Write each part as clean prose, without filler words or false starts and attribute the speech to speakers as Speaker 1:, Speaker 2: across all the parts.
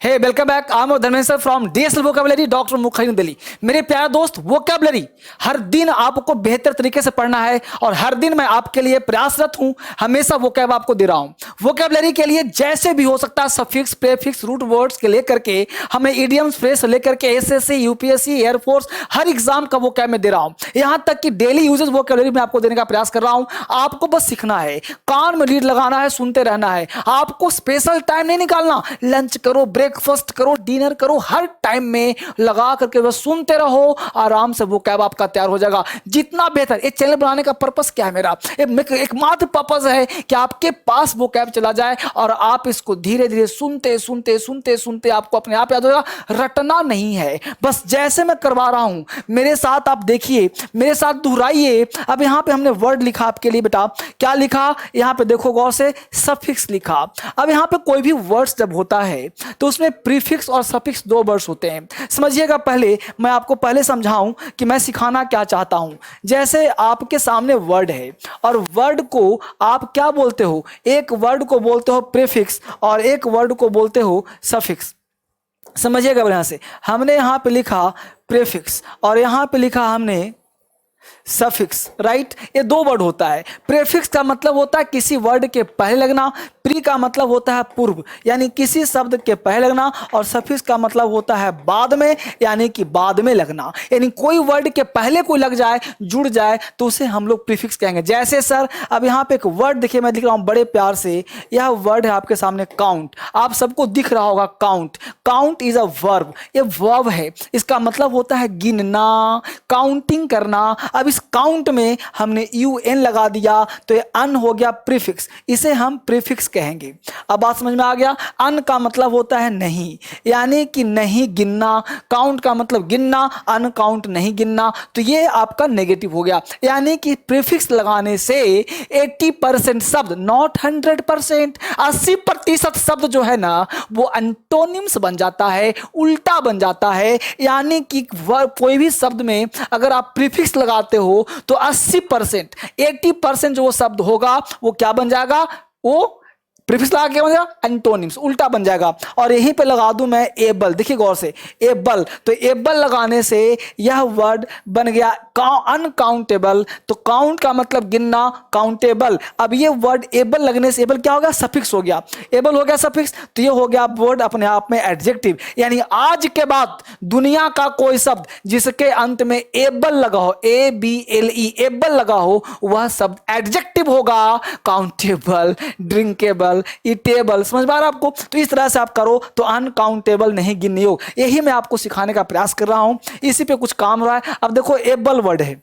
Speaker 1: Hey welcome back. I am Dharmendra from DSL vocabulary doctor Mukherjee Delhi. मेरे प्यारे दोस्त, वोकैबुलरी हर दिन आपको बेहतर तरीके से पढ़ना है और हर दिन मैं आपके लिए प्रयासरत हूं, हमेशा वोकैब आपको दे रहा हूं। वोकैबुलरी के लिए जैसे भी हो सकता है सफिक्स, प्रीफिक्स, रूट वर्ड्स के लेकर के हमें इडियम्स, फ्रेज लेकर के एसएससी, यूपीएससी, एयरफोर्स हर एग्जाम का वोकैब में दे रहा हूं। यहां तक कि डेली यूजेस वोकैबुलरी में आपको देने का प्रयास कर रहा हूं। आपको बस सीखना है, कान में लीड लगाना है, सुनते रहना है। आपको स्पेशल टाइम नहीं निकालना। लंच करो, ब्रेकफास्ट करो, डिनर करो, हर टाइम में लगा करके बस सुनते रहो, आराम से वोकैब आपका तैयार हो जाएगा। जितना बेहतर। ये चैनल बनाने का पर्पस क्या है मेरा? एकमात्र पर्पस है कि आपके पास वोकैब चला जाए और आप इसको धीरे धीरे सुनते सुनते सुनते सुनते आपको अपने आप याद होगा। रटना नहीं है, बस जैसे मैं करवा रहा हूं मेरे साथ आप देखिए, मेरे साथ दोहराइए। अब यहां पे हमने वर्ड लिखा आपके लिए बेटा। क्या लिखा? यहां पे देखो गौर से, सफिक्स लिखा। अब यहां पे कोई भी वर्ड्स जब होता है तो उसमें प्रीफिक्स और सफिक्स दो वर्ड्स होते हैं। समझिएगा, पहले मैं आपको पहले समझाऊं कि मैं सिखाना क्या चाहता हूं। जैसे आपके सामने वर्ड है और वर्ड को आप क्या बोलते हो? एक वर्ड को बोलते हो प्रीफिक्स और एक वर्ड को बोलते हो सफिक्स। समझिएगा बढ़िया से। हमने यहां पे लिखा प्रीफिक्स और यहां पे लिखा हमने सफिक्स, राइट। ये दो वर्ड होता है। प्रीफिक्स का मतलब होता है किसी वर्ड के पहले लगना, प्री का मतलब होता है पूर्व यानी किसी शब्द के पहले लगना, और सफिक्स का मतलब होता है बाद में यानी कि बाद में लगना। यानी कोई वर्ड के पहले कोई लग जाए, जुड़ जाए तो उसे हम लोग प्रीफिक्स कहेंगे। जैसे सर अब यहाँ पे एक वर्ड देखिए, मैं लिख रहा हूं बड़े प्यार से। यह वर्ड है आपके सामने काउंट। आप सबको दिख रहा होगा count. Count is a verb, ये वर्ब है। इसका मतलब होता है गिनना, काउंटिंग करना। अब इस काउंट में हमने un लगा दिया तो ये अन हो गया प्रीफिक्स, इसे हम प्रीफिक्स कहेंगे। अब बात समझ में आ गया। अन का मतलब होता है नहीं, यानी कि नहीं गिनना। काउंट का मतलब गिनना, अनकाउंट नहीं गिनना। तो ये आपका नेगेटिव हो गया। यानी कि प्रीफिक्स लगाने से 80% शब्द, नॉट 100%, 80% शब्द जो है ना वो एंटोनिम्स बन जाता है, उल्टा बन जाता है। यानी कि कोई भी शब्द में अगर आप प्रीफिक्स लगाते हो तो 80%, 80% जो वो शब्द होगा वो क्या बन जाएगा? वो प्रीफिक्स लगा के बन जाएगा एंटोनिम्स, उल्टा बन जाएगा। और यहीं पे लगा दूं मैं एबल। देखिए गौर से, एबल। तो एबल लगाने से यह वर्ड बन गया अनकाउंटेबल। तो काउंट का मतलब गिनना, काउंटेबल। अब ये वर्ड एबल लगने से एबल क्या हो गया? सफिक्स हो गया। एबल हो गया सफिक्स, तो ये हो गया वर्ड अपने आप में एडजेक्टिव। यानी आज के बाद दुनिया का कोई शब्द जिसके अंत में एबल लगा हो, ABLE, एबल लगा हो, वह शब्द एडजेक्टिव होगा। Countable, drinkable, eatable. समझ पा रहा आपको? तो इस तरह से आप करो तो अनकाउंटेबल नहीं गिननी हो। यही मैं आपको सिखाने का प्रयास कर रहा हूं, इसी पे कुछ काम हो रहा है। अब देखो एबल वर्ड है,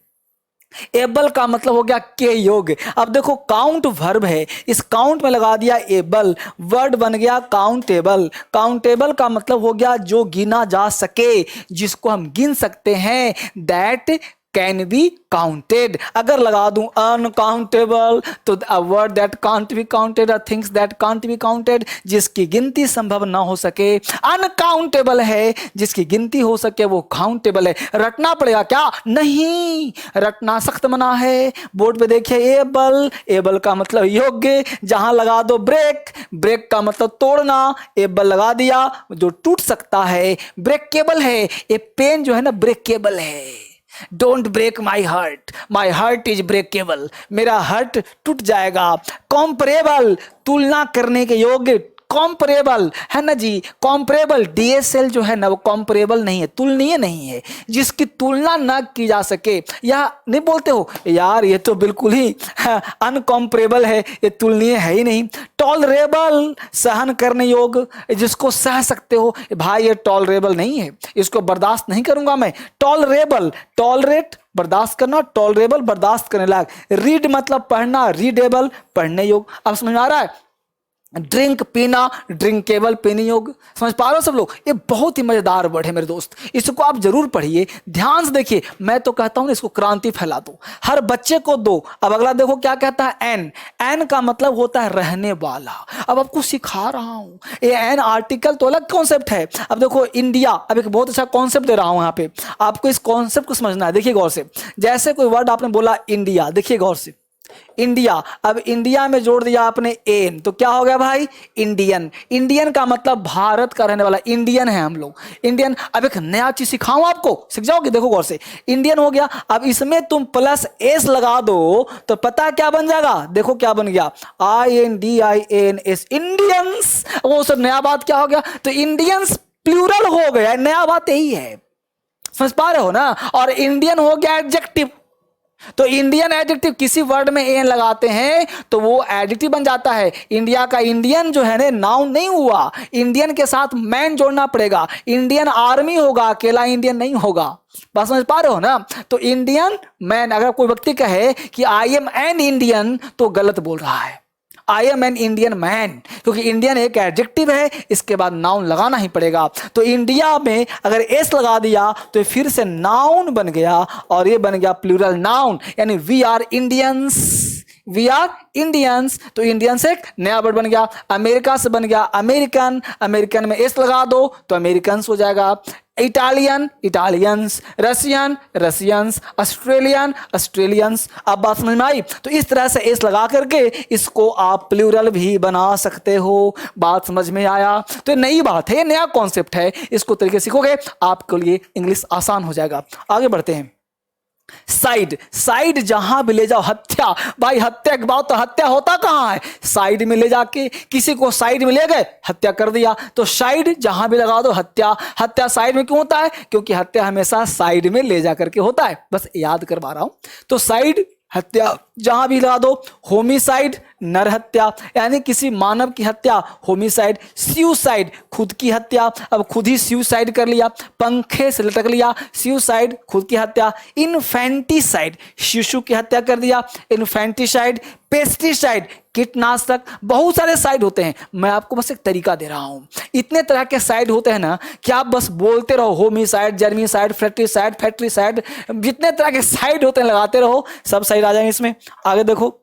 Speaker 1: एबल का मतलब हो गया के योग। अब देखो काउंट वर्ब है, इस काउंट में लगा दिया एबल, वर्ड बन गया काउंटेबल। काउंटेबल का मतलब हो गया जो गिना जा सके, जिसको हम गिन सकते हैं, दैट कैन बी काउंटेड। अगर लगा दूं अनकाउंटेबल तो a word that can't be counted, a things that can't be counted, जिसकी गिनती संभव ना हो सके। अनकाउंटेबल है, जिसकी गिनती हो सके वो काउंटेबल है। रटना पड़ेगा क्या? नहीं, रटना सख्त मना है। बोर्ड पे देखिए एबल, एबल का मतलब योग्य। जहां लगा दो ब्रेक, ब्रेक का मतलब तोड़ना, एबल लगा दिया जो टूट सकता है। ब्रेकेबल है, ये पेन जो है ना ब्रेकेबल है। Don't break my heart is breakable, मेरा हार्ट टूट जाएगा। कॉम्परेबल, तुलना करने के योग्य, कॉम्परेबल है ना जी। कॉम्परेबल, DSL जो है ना वो कॉम्परेबल नहीं है, तुलनीय नहीं है, जिसकी तुलना ना की जा सके। या नहीं बोलते हो यार ये तो बिल्कुल ही अनकॉम्परेबल है, ये तुलनीय है ही नहीं। टॉलरेबल, सहन करने योग्य, जिसको सह सकते हो। भाई ये टॉलरेबल नहीं है, इसको बर्दाश्त नहीं करूंगा मैं। टॉलरेबल, टॉलरेट बर्दाश्त करना, टॉलरेबल बर्दाश्त करने लायक। रीड मतलब पढ़ना, रीडेबल पढ़ने योग्य। अब समझ में आ रहा है? ड्रिंक पीना, ड्रिंकेबल पीने योग्य। समझ पा रहे हो सब लोग? ये बहुत ही मजेदार वर्ड है मेरे दोस्त, इसको आप जरूर पढ़िए, ध्यान से देखिए। मैं तो कहता हूं इसको क्रांति फैला दो, हर बच्चे को दो। अब अगला देखो क्या कहता है, एन। एन का मतलब होता है रहने वाला। अब आपको सिखा रहा हूं, ये एन आर्टिकल तो अलग कॉन्सेप्ट है। अब देखो इंडिया, अब एक बहुत अच्छा कॉन्सेप्ट दे रहा हूं यहाँ पे, आपको इस कॉन्सेप्ट को समझना है। देखिए गौर से, जैसे कोई वर्ड आपने बोला इंडिया, देखिए गौर से, इंडिया, अब इंडिया में जोड़ दिया आपने एन, तो क्या हो गया भाई, इंडियन। इंडियन का मतलब भारत का रहने वाला, इंडियन है हम लोग, इंडियन। अब एक नया चीज सिखाऊं आपको, सीख जाओगे, देखो गौर से, इंडियन हो गया। अब इसमें तुम प्लस एस लगा दो तो पता क्या बन जाएगा, देखो क्या बन गया, INDIANS, इंडियंस। वो सब नया बात क्या हो गया, तो इंडियंस प्लूरल हो गया, नया बात यही है, समझ पा रहे हो ना। और इंडियन हो गया एडजेक्टिव, तो इंडियन एडजेक्टिव, किसी वर्ड में एन लगाते हैं तो वो एडजेक्टिव बन जाता है। इंडिया का इंडियन जो है ना नाउन नहीं हुआ, इंडियन के साथ मैन जोड़ना पड़ेगा, इंडियन आर्मी होगा, अकेला इंडियन नहीं होगा, बात समझ पा रहे हो ना। तो इंडियन मैन, अगर कोई व्यक्ति कहे कि आई एम एन इंडियन तो गलत बोल रहा है, I am an Indian man, क्योंकि इंडियन एक एडजेक्टिव है, इसके बाद नाउन लगाना ही पड़ेगा। तो इंडिया में अगर एस लगा दिया तो फिर से नाउन बन गया और ये बन गया प्लूरल नाउन, यानी we are Indians, we are Indians. तो इंडियंस एक नया वर्ड बन गया। अमेरिका से बन गया अमेरिकन, अमेरिकन में एस लगा दो तो अमेरिकन्स हो जाएगा। Italian, Italians. Russian, Russians. Australian, Australians. अब बात समझ में आई। तो इस तरह से एस लगा करके इसको आप प्लूरल भी बना सकते हो। बात समझ में आया, तो नई बात है, नया कॉन्सेप्ट है, इसको तरीके सीखोगे आपके लिए इंग्लिश आसान हो जाएगा। आगे बढ़ते हैं। साइड, साइड जहां भी ले जाओ, हत्या, भाई हत्या के बाद तो हत्या होता कहां है, साइड में ले जाके, किसी को साइड में ले गए हत्या कर दिया, तो साइड जहां भी लगा दो हत्या। हत्या साइड में क्यों होता है, क्योंकि हत्या हमेशा साइड में ले जाकर के होता है, बस याद करवा रहा हूं। तो साइड हत्या जहां भी लगा दो। होमिसाइड नर हत्या, यानी किसी मानव की हत्या, होमिसाइड। सुसाइड खुद की हत्या, अब खुद ही सुसाइड कर लिया, पंखे से लटक लिया, सुसाइड खुद की हत्या। इन्फेंटिसाइड शिशु की हत्या कर दिया, इन्फेंटिसाइड। पेस्टिसाइड कीटनाशक, बहुत सारे साइड होते हैं, मैं आपको बस एक तरीका दे रहा हूं। इतने तरह के साइड होते हैं ना कि आप बस बोलते रहो, होमिसाइड, जर्मिसाइड, फैक्ट्रीसाइड, फैक्ट्रीसाइड, जितने तरह के साइड होते हैं लगाते रहो, सब साइड आ जाएंगे इसमें। आगे देखो,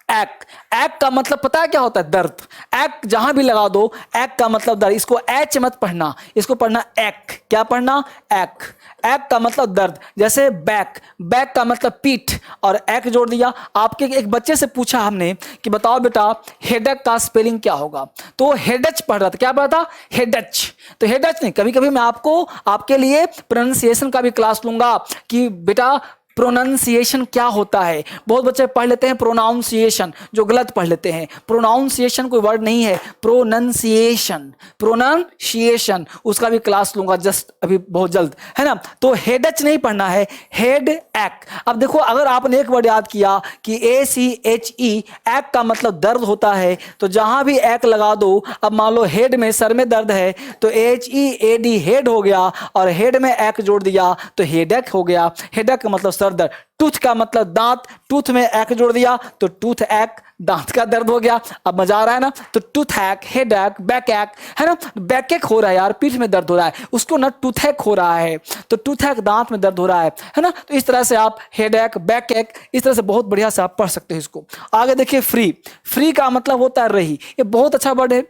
Speaker 1: एक, एक का मतलब पता है क्या होता है, दर्द। एक जहां भी लगा दो, एक का मतलब दर्द, इसको एच मत पढ़ना, इसको पढ़ना एक। क्या पढ़ना, एक। एक का मतलब दर्द, जैसे बैक, बैक का मतलब पीठ, और एक जोड़ दिया। आपके एक बच्चे से पूछा हमने कि बताओ बेटा हेडेक का स्पेलिंग क्या होगा, तो हेडच पढ़ रहा था, क्या पढ़ रहा था, हेडच। तो हेडच नहीं, कभी कभी मैं आपको आपके लिए प्रोनाउंसिएशन का भी क्लास लूंगा कि बेटा प्रोनाउंसिएशन क्या होता है। बहुत बच्चे पढ़ लेते हैं प्रोनाउंसिएशन, जो गलत पढ़ लेते हैं। प्रोनाउंसिएशन कोई वर्ड नहीं है, प्रोनंसिएशन, प्रोनाउंसिएशन, उसका भी क्लास लूंगा जस्ट अभी बहुत जल्द, है ना। तो हेडच नहीं पढ़ना है, हेड एक। अब देखो, अगर आपने एक वर्ड याद किया कि ACHE, एक का मतलब दर्द होता है, तो जहां भी एक लगा दो, अब मान लो हेड में, सर में दर्द है, तो HEAD हेड हो गया, और हेड में एक जोड़ दिया तो हेडेक हो गया। हेडेक का मतलब सर दर्द। टूथ का मतलब दांत, टूथ में एक जोड़ दिया तो टूथ एक, दांत का दर्द हो गया। अब मजा आ रहा है ना। तो टूथ एक, हेड एक, बैक एक, है ना। बैक एक हो रहा है यार, पीठ में दर्द हो रहा है, उसको ना टूथ एक हो रहा है, तो टूथ एक दांत में दर्द हो रहा है ना। तो इस तरह से आप हेड एक, बैक एक, इस तरह से बहुत बढ़िया से आप पढ़ सकते हैं इसको। आगे देखिए, फ्री। फ्री का मतलब होता है रही, ये बहुत अच्छा वर्ड है।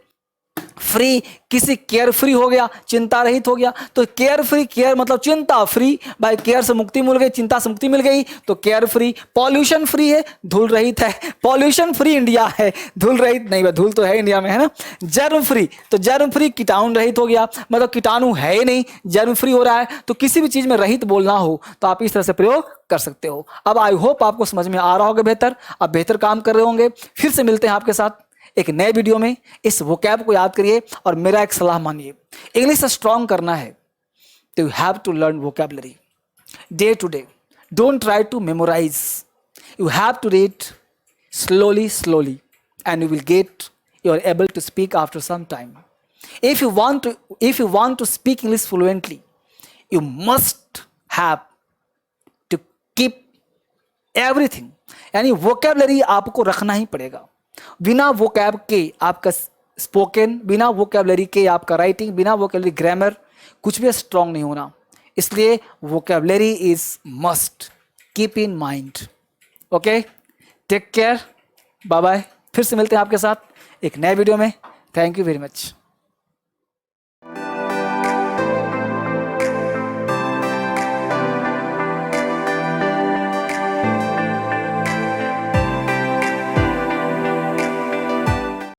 Speaker 1: फ्री, किसी केयर फ्री हो गया, चिंता रहित हो गया, तो केयर फ्री, केयर मतलब चिंता, फ्री भाई केयर से मुक्ति मिल गई, चिंता से मुक्ति मिल गई, तो केयर फ्री। पॉल्यूशन फ्री है, धूल रहित है, पॉल्यूशन फ्री इंडिया है, धूल रहित नहीं है, धूल तो है इंडिया में, है ना। जर्म फ्री, तो जर्म फ्री कीटाणु रहित हो गया, मतलब कीटाणु है ही नहीं, जर्म फ्री हो रहा है। तो किसी भी चीज में रहित बोलना हो तो आप इस तरह से प्रयोग कर सकते हो। अब आई होप आपको समझ में आ रहा होगा बेहतर, आप बेहतर काम कर रहे होंगे। फिर से मिलते हैं आपके साथ एक नए वीडियो में। इस वोकैब को याद करिए, और मेरा एक सलाह मानिए, इंग्लिश स्ट्रांग करना है तो you have to learn vocabulary day to day. Don't try to memorise, you have to read slowly slowly and you will get, you are able to speak after some time. If you want to speak English fluently, you must have to keep everything, यानी vocabulary आपको रखना ही पड़ेगा। बिना vocab के आपका spoken, बिना vocabulary के आपका राइटिंग, बिना वोकैबुलरी ग्रामर कुछ भी स्ट्रांग नहीं होना। इसलिए vocabulary is must, keep in mind. Okay, take care, bye bye. फिर से मिलते हैं आपके साथ एक नए वीडियो में। Thank you very much.